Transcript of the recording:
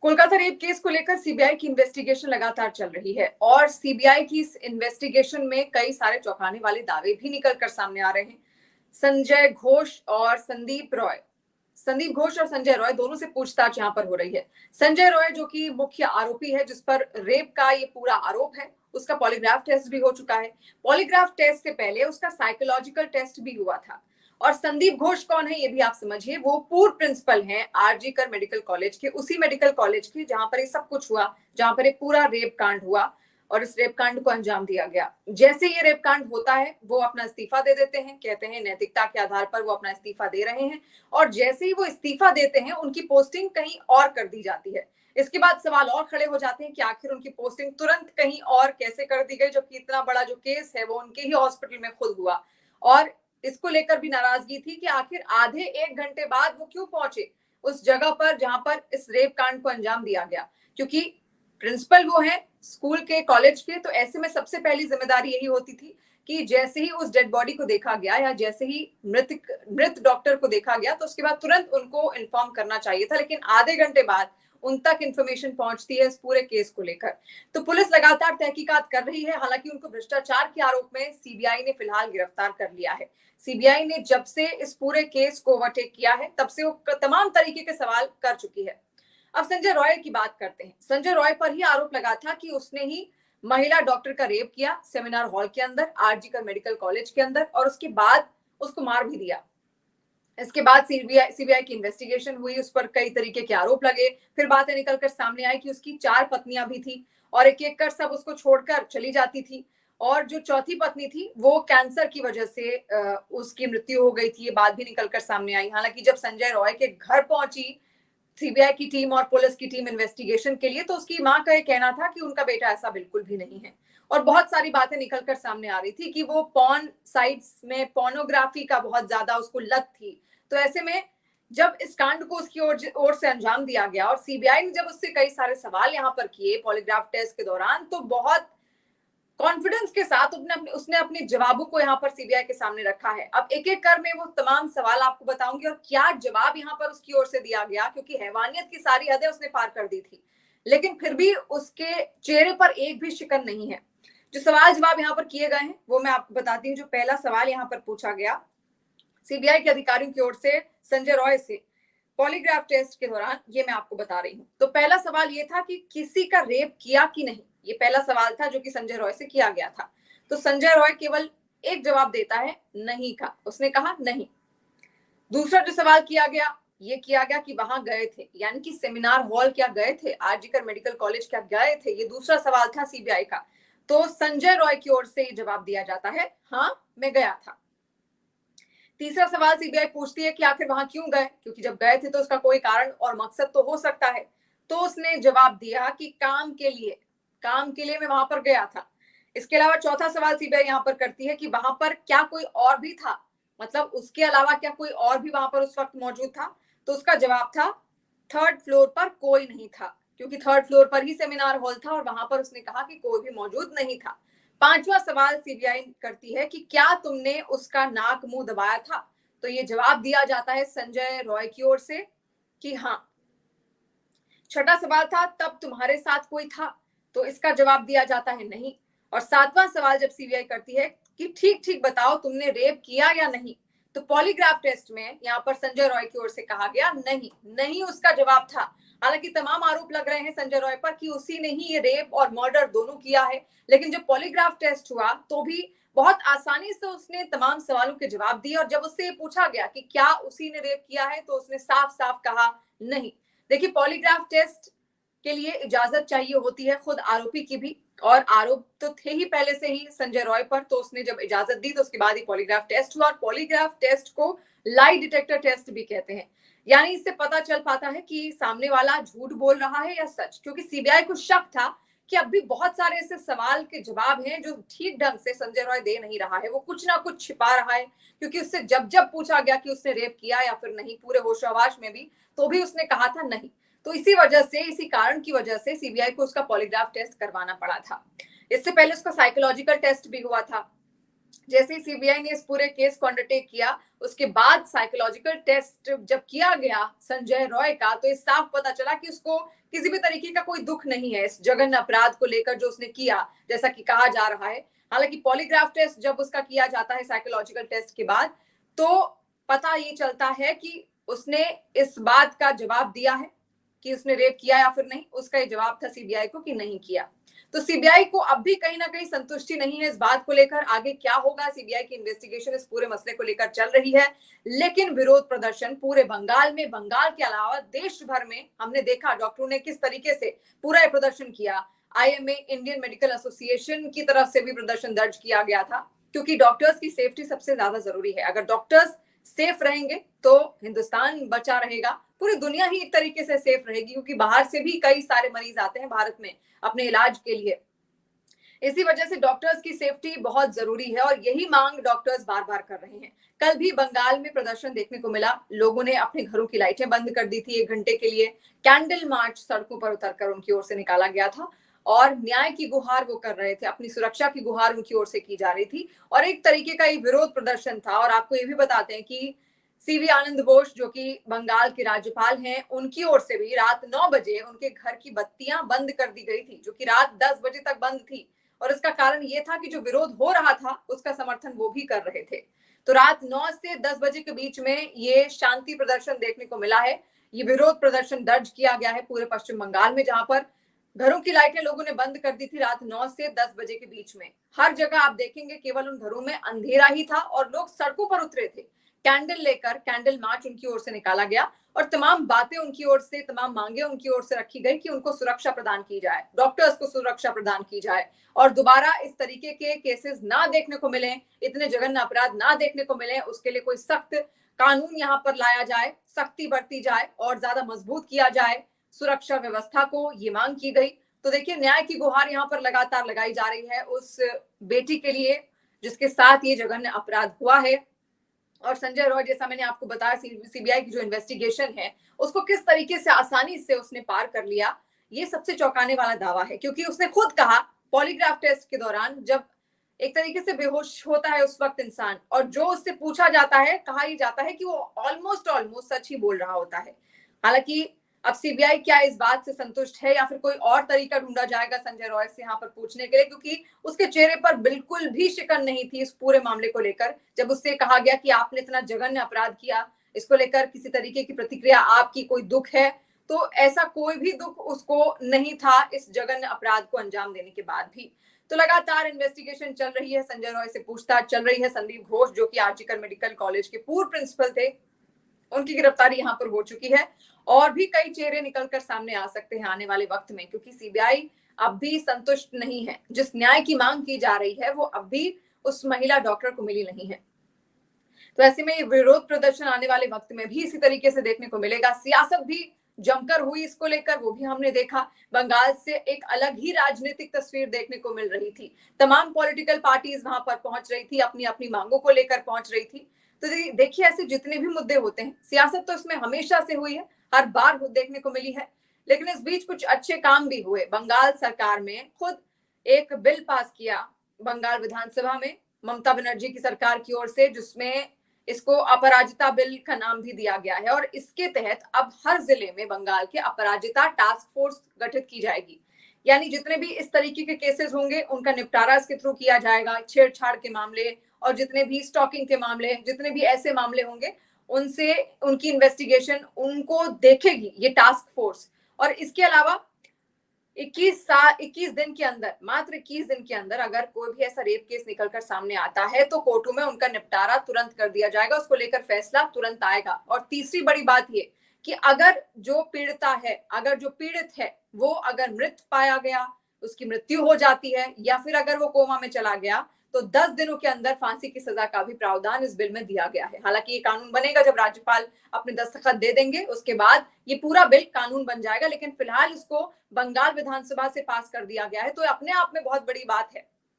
Kolkata rape case को लेकर CBI की इन्वेस्टिगेशन लगातार चल रही है और सीबीआई की इस इन्वेस्टिगेशन में कई सारे चौंकाने वाले दावे भी निकलकर सामने आ रहे हैं। संदीप घोष और संजय रॉय दोनों से पूछताछ यहां पर हो रही है। संजय रॉय जो कि मुख्य आरोपी है, जिस पर रेप का ये पूरा आरोप है, उसका पॉलीग्राफ टेस्ट भी हो चुका है। पॉलीग्राफ टेस्ट से पहले उसका साइकोलॉजिकल टेस्ट भी हुआ था। और संदीप घोष कौन है ये भी आप समझिए। वो पूर्व प्रिंसिपल हैं आरजी कर मेडिकल कॉलेज के, उसी मेडिकल कॉलेज के जहां पर ये सब कुछ हुआ, जहां पर ये पूरा रेप कांड हुआ और इस रेप कांड को अंजाम दिया गया। जैसे ये रेप कांड होता है वो अपना इस्तीफा दे देते हैं, कहते हैं नैतिकता के आधार पर वो अपना इस्तीफा दे रहे हैं। और जैसे ही वो इस्तीफा देते हैं उनकी पोस्टिंग कहीं और कर दी जाती है। इसके बाद सवाल और खड़े हो जाते हैं कि आखिर उनकी पोस्टिंग तुरंत कहीं और कैसे कर दी गई, जबकि इतना बड़ा जो केस है वो उनके ही हॉस्पिटल में खुद हुआ। और इसको लेकर भी नाराजगी थी कि आखिर आधे एक घंटे बाद वो क्यों पहुंचे उस जगह पर जहां पर इस रेप कांड को अंजाम दिया गया, क्योंकि प्रिंसिपल वो है स्कूल के, कॉलेज के। तो ऐसे में सबसे पहली जिम्मेदारी यही होती थी कि जैसे ही उस डेड बॉडी को देखा गया या जैसे ही मृत डॉक्टर को देखा गया तो उसके बाद तुरंत उनको इन्फॉर्म करना चाहिए था। लेकिन आधे घंटे बाद उन तक इंफॉर्मेशन पहुंचती है इस पूरे केस को लेकर। तो पुलिस लगातार तहकीकात कर रही है। हालांकि उनको भ्रष्टाचार के आरोप में सीबीआई ने फिलहाल गिरफ्तार कर लिया है। सीबीआई ने जब से इस पूरे केस को ओवरटेक किया है तब से वो तमाम तरीके के सवाल कर चुकी है। अब संजय रॉय की बात करते हैं। संजय रॉय पर ही आरोप लगा था कि उसने ही महिला डॉक्टर का रेप किया सेमिनार हॉल के अंदर, आरजी कर मेडिकल कॉलेज के अंदर, और उसके बाद उसको मार भी दिया। इसके बाद सीबीआई की इन्वेस्टिगेशन हुई, उस पर कई तरीके के आरोप लगे। फिर बातें निकलकर सामने आई कि उसकी 4 पत्नियां भी थी और एक एक कर सब उसको छोड़कर चली जाती थी। और जो चौथी पत्नी थी वो कैंसर की वजह से उसकी मृत्यु हो गई थी। ये बात भी निकलकर सामने आई। हालांकि जब संजय रॉय के घर पहुंची सीबीआई की टीम और पुलिस की टीम इन्वेस्टिगेशन के लिए, तो उसकी मां का यह कहना था कि उनका बेटा ऐसा बिल्कुल भी नहीं है। और बहुत सारी बातें निकलकर सामने आ रही थी कि वो पॉर्न साइट्स में पोर्नोग्राफी का बहुत ज्यादा उसको लत थी। तो ऐसे में जब इस कांड को उसकी ओर से अंजाम दिया गया और सीबीआई ने जब उससे कई सारे सवाल यहाँ पर किए पॉलीग्राफ टेस्ट के दौरान, तो बहुत कॉन्फिडेंस के साथ उसने अपने जवाबों को यहाँ पर सीबीआई के सामने रखा है। अब एक एक कर मैं वो तमाम सवाल आपको बताऊंगी और क्या जवाब यहाँ पर उसकी ओर से दिया गया, क्योंकि हैवानियत की सारी हदें उसने पार कर दी थी, लेकिन फिर भी उसके चेहरे पर एक भी शिकन नहीं है। जो सवाल जवाब यहाँ पर किए गए हैं वो मैं आपको बताती हूँ। जो पहला सवाल यहाँ पर पूछा गया सीबीआई के अधिकारियों की ओर से संजय रॉय से पॉलीग्राफ टेस्ट के दौरान, ये मैं आपको बता रही हूँ। तो पहला सवाल ये था कि किसी का रेप किया कि नहीं, ये पहला सवाल था जो कि संजय रॉय से किया गया था। तो संजय रॉय केवल एक जवाब देता है, नहीं का। उसने कहा नहीं। दूसरा जो सवाल किया गया कि वहां गए थे, यानी कि सेमिनार हॉल क्या गए थे, आरजी कर मेडिकल कॉलेज क्या गए थे, ये दूसरा सवाल था सीबीआई का। तो संजय रॉय की ओर से जवाब दिया जाता है, हाँ मैं गया था। तीसरा सवाल सीबीआई पूछती है कि आखिर वहां क्यों गए, क्योंकि जब गए थे तो उसका कोई कारण और मकसद तो हो सकता है। तो उसने जवाब दिया कि काम के लिए मैं वहां पर गया था। इसके अलावा चौथा सवाल सीबीआई यहाँ पर करती है कि वहां पर क्या कोई और भी था, मतलब उसके अलावा क्या कोई और भी वहां पर उस वक्त मौजूद था। तो उसका जवाब था, 3rd फ्लोर पर कोई नहीं था, क्योंकि 3rd फ्लोर पर ही सेमिनार हॉल था और वहां पर उसने कहा कि कोई भी मौजूद नहीं था। पांचवा सवाल सीबीआई करती है कि क्या तुमने उसका नाक मुंह दबाया था। तो ये जवाब दिया जाता है संजय रॉय की ओर से कि हाँ। छठा सवाल था, तब तुम्हारे साथ कोई था। तो इसका जवाब दिया जाता है नहीं। और सातवां सवाल जब सीबीआई करती है कि ठीक ठीक बताओ तुमने रेप किया या नहीं, तो पॉलीग्राफ टेस्ट में यहाँ पर संजय रॉय की ओर से कहा गया नहीं उसका जवाब था। हालांकि तमाम आरोप लग रहे हैं संजय रॉय पर कि उसी ने ही ये रेप और मर्डर दोनों किया है। लेकिन जब पॉलीग्राफ टेस्ट हुआ तो भी बहुत आसानी से उसने तमाम सवालों के जवाब दिए। और जब उससे पूछा गया कि क्या उसी ने रेप किया है, तो उसने साफ साफ कहा नहीं। देखिए, पॉलीग्राफ टेस्ट के लिए इजाजत चाहिए होती है खुद आरोपी की भी, और आरोप तो थे ही पहले से ही संजय रॉय पर। तो उसने जब इजाजत दी तो उसके बाद ही पॉलीग्राफ टेस्ट हुआ। और पॉलीग्राफ टेस्ट को लाई डिटेक्टर टेस्ट भी कहते हैं, यानी इससे पता चल पाता है कि सामने वाला झूठ बोल रहा है या सच। क्योंकि सीबीआई को शक था कि अब भी बहुत सारे ऐसे सवाल के जवाब हैं जो ठीक ढंग से संजय रॉय दे नहीं रहा है, वो कुछ ना कुछ छिपा रहा है। क्योंकि उससे जब जब पूछा गया कि उसने रेप किया या फिर नहीं, पूरे होशोहवास में भी, तो भी उसने कहा था नहीं। तो इसी कारण की वजह से सीबीआई को उसका पॉलीग्राफ टेस्ट करवाना पड़ा था। इससे पहले उसका साइकोलॉजिकल टेस्ट भी हुआ था। जैसे ही सीबीआई ने इस पूरे केस को अंडरटेक किया, उसके बाद साइकोलॉजिकल टेस्ट जब किया गया संजय रॉय का, तो ये साफ पता चला कि उसको किसी भी तरीके का कोई दुख नहीं है इस जघन्य अपराध को लेकर जो उसने किया, जैसा कि कहा जा रहा है। हालांकि पॉलीग्राफ टेस्ट जब उसका किया जाता है साइकोलॉजिकल टेस्ट के बाद, तो पता ये चलता है कि उसने इस बात का जवाब दिया है कि उसने रेप किया या फिर नहीं। उसका ये जवाब था सीबीआई को कि नहीं किया। तो सीबीआई को अब भी कहीं ना कहीं संतुष्टि नहीं है इस बात को लेकर। आगे क्या होगा, सीबीआई की इन्वेस्टिगेशन इस पूरे मसले को लेकर चल रही है। लेकिन विरोध प्रदर्शन पूरे बंगाल में, बंगाल के अलावा देश भर में हमने देखा डॉक्टरों ने किस तरीके से पूरा ये प्रदर्शन किया। आईएमए, इंडियन मेडिकल एसोसिएशन की तरफ से भी प्रदर्शन दर्ज किया गया था, क्योंकि डॉक्टर्स की सेफ्टी सबसे ज्यादा जरूरी है। अगर डॉक्टर्स सेफ रहेंगे तो हिंदुस्तान बचा रहेगा, पूरी दुनिया ही एक तरीके से सेफ रहेगी, क्योंकि बाहर से भी कई सारे मरीज आते हैं भारत में अपने इलाज के लिए। इसी वजह से डॉक्टर्स की सेफ्टी बहुत जरूरी है और यही मांग डॉक्टर्स बार बार कर रहे हैं। कल भी बंगाल में प्रदर्शन देखने को मिला। लोगों ने अपने घरों की लाइटें बंद कर दी थी 1 घंटे के लिए। कैंडल मार्च सड़कों पर उतरकर उनकी ओर से निकाला गया था और न्याय की गुहार वो कर रहे थे, अपनी सुरक्षा की गुहार उनकी ओर से की जा रही थी और एक तरीके का ये विरोध प्रदर्शन था। और आपको ये भी बताते हैं कि सीवी आनंद बोस जो कि बंगाल के राज्यपाल हैं, उनकी ओर से भी रात 9 बजे उनके घर की बत्तियां बंद कर दी गई थी, जो कि रात 10 बजे तक बंद थी। और इसका कारण ये था कि जो विरोध हो रहा था उसका समर्थन वो भी कर रहे थे। तो रात 9 से 10 बजे के बीच में ये शांति प्रदर्शन देखने को मिला है। ये विरोध प्रदर्शन दर्ज किया गया है पूरे पश्चिम बंगाल में, जहां पर घरों की लाइटें लोगों ने बंद कर दी थी रात 9 से 10 बजे के बीच में। हर जगह आप देखेंगे केवल उन घरों में अंधेरा ही था और लोग सड़कों पर उतरे थे। कैंडल लेकर कैंडल मार्च उनकी ओर से निकाला गया और तमाम बातें उनकी ओर से, तमाम मांगे उनकी ओर से रखी गई कि उनको सुरक्षा प्रदान की जाए, डॉक्टर्स को सुरक्षा प्रदान की जाए और दोबारा इस तरीके के केसेस ना देखने को मिले, इतने जघन्य अपराध ना देखने को मिले, उसके लिए कोई सख्त कानून यहाँ पर लाया जाए, सख्ती बरती जाए और ज्यादा मजबूत किया जाए सुरक्षा व्यवस्था को, ये मांग की गई। तो देखिए, न्याय की गुहार यहाँ पर लगातार लगाई जा रही है उस बेटी के लिए जिसके साथ ये जघन्य अपराध हुआ है। और संजय रॉय, जैसा मैंने आपको बताया, सीबीआई की जो इन्वेस्टिगेशन है उसको किस तरीके से आसानी से उसने पार कर लिया, ये सबसे चौंकाने वाला दावा है। क्योंकि उसने खुद कहा पॉलीग्राफ टेस्ट के दौरान, जब एक तरीके से बेहोश होता है उस वक्त इंसान और जो उससे पूछा जाता है, कहा ही जाता है कि वो ऑलमोस्ट सच ही बोल रहा होता है। हालांकि अब सीबीआई क्या इस बात से संतुष्ट है या फिर कोई और तरीका ढूंढा जाएगा संजय रॉय से यहाँ पर पूछने के लिए, क्योंकि उसके चेहरे पर बिल्कुल भी शिकन नहीं थी इस पूरे मामले को लेकर। जब उससे कहा गया कि आपने इतना जघन्य अपराध किया, इसको लेकर किसी तरीके की प्रतिक्रिया आपकी, कोई दुख है, तो ऐसा कोई भी दुख उसको नहीं था इस जघन्य अपराध को अंजाम देने के बाद भी। तो लगातार इन्वेस्टिगेशन चल रही है, संजय रॉय से पूछताछ चल रही है। संदीप घोष जो कि आर्जिकर मेडिकल कॉलेज के पूर्व प्रिंसिपल थे, उनकी गिरफ्तारी यहाँ पर हो चुकी है और भी कई चेहरे निकलकर सामने आ सकते हैं आने वाले वक्त में, क्योंकि सीबीआई अब भी संतुष्ट नहीं है। जिस न्याय की मांग की जा रही है वो अब भी उस महिला डॉक्टर को मिली नहीं है। तो ऐसे में विरोध प्रदर्शन आने वाले वक्त में भी इसी तरीके से देखने को मिलेगा। सियासत भी जमकर हुई इसको लेकर, वो भी हमने देखा। बंगाल से एक अलग ही राजनीतिक तस्वीर देखने को मिल रही थी। तमाम पॉलिटिकल पार्टीज वहां पर पहुंच रही थी, अपनी अपनी मांगों को लेकर पहुंच रही थी। तो देखिए, ऐसे जितने भी मुद्दे होते हैं, सियासत तो इसमें हमेशा से हुई है, हर बार देखने को मिली है, लेकिन इस बीच कुछ अच्छे काम भी हुए। बंगाल सरकार में खुद एक बिल पास किया बंगाल विधानसभा में ममता बनर्जी की सरकार की ओर से, जिसमें इसको अपराजिता बिल का नाम भी दिया गया है और इसके तहत अब हर जिले में बंगाल के अपराजिता टास्क फोर्स गठित की जाएगी। यानी जितने भी इस तरीके के केसेस होंगे उनका निपटारा इसके थ्रू किया जाएगा। छेड़छाड़ के मामले और जितने भी स्टॉकिंग के मामले, जितने भी ऐसे मामले होंगे, उनसे उनकी इन्वेस्टिगेशन उनको देखेगी ये टास्क फोर्स। और इसके अलावा 21 दिन के अंदर, मात्र 21 दिन के अंदर अगर कोई भी ऐसा रेप केस निकलकर सामने आता है तो कोर्टों में उनका निपटारा तुरंत कर दिया जाएगा, उसको लेकर फैसला तुरंत आएगा। और तीसरी बड़ी बात ये कि अगर जो पीड़िता है, अगर जो पीड़ित है, वो अगर मृत पाया गया, उसकी मृत्यु हो जाती है या फिर अगर वो कोमा में चला गया, तो 10 दिनों के अंदर फांसी की सजा का भी प्रावधान इस बिल में दिया गया है। हालांकि ये कानून बनेगा जब राज्यपाल अपने दस्तखत दे देंगे, उसके बाद ये पूरा बिल कानून बन जाएगा। लेकिन फिलहाल इसको बंगाल विधानसभा से पास कर दिया गया है, तो अपने आप में बहुत बड़ी बात है